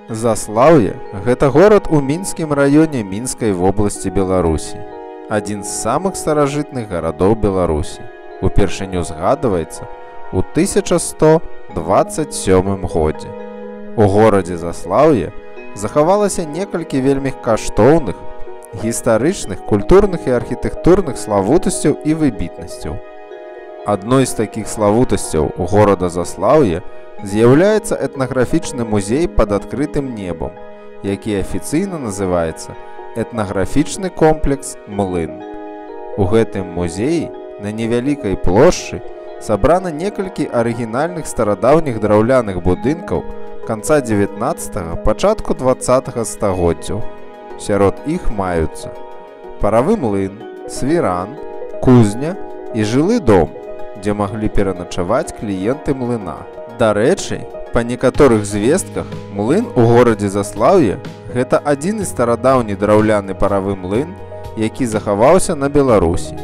Заслаўе – гэта горад у Мінскім раёне Мінскай вобласці Беларусі. Адзін з самых старажытных гарадоў Беларусі. Упершыню згадваецца ў 1127 годзе. У горадзе Заслаўе захавалася некалькі вельмі каштоўных, гістарычных, культурных і архітэктурных славутасцяў і выбітнасцяў. Адной з такіх славутасцяў у горада Заслаўе з'яўляецца этнаграфічны музей пад адкрытым небам, які афіцыйна называецца этнаграфічны комплекс «Млын». У гэтым музеі на невялікай плошчы сабрана некалькі арыгінальных старадаўніх драўляных будынкаў канца 19-го, пачатку 20-го стагоддзяў. Сярод іх маюцца паравы млын, свіран, кузня і жылы дом, дзе маглі пераначаваць кліенты млына. Дарэчы, па некаторых звестках, млын у горадзе Заслаўе – гэта адзіны старадаўні драўляны паравы млын, які захаваўся на Беларусі.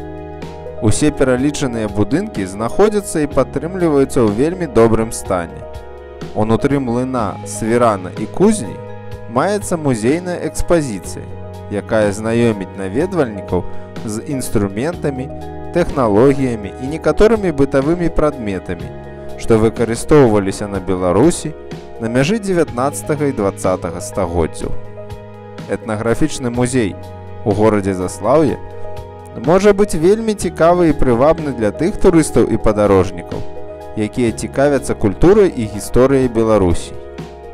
Усе пералічаныя будынкі знаходзяцца і падтрымліваюцца ў вельмі добрым стане. Унутры млына, свірана і кузні маецца музейная экспазіцыя, якая знаёміць наведвальнікаў з інструментамі, тэхналогіямі і некаторымі бытавымі прадметамі, што выкарыстоўваліся на Беларусі на мяжы 19 і 20 стагоддзяў. Этнаграфічны музей у горадзе Заслаўе можа быць вельмі цікавы і прывабны для тых турыстаў і падарожнікаў, якія цікавяцца культурай і гісторыяй Беларусі.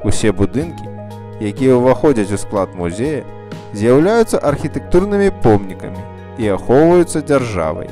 Усе будынкі, якія ўваходзяць у склад музея, з'яўляюцца архітэктурнымі помнікамі і ахоўваюцца дзяржавай.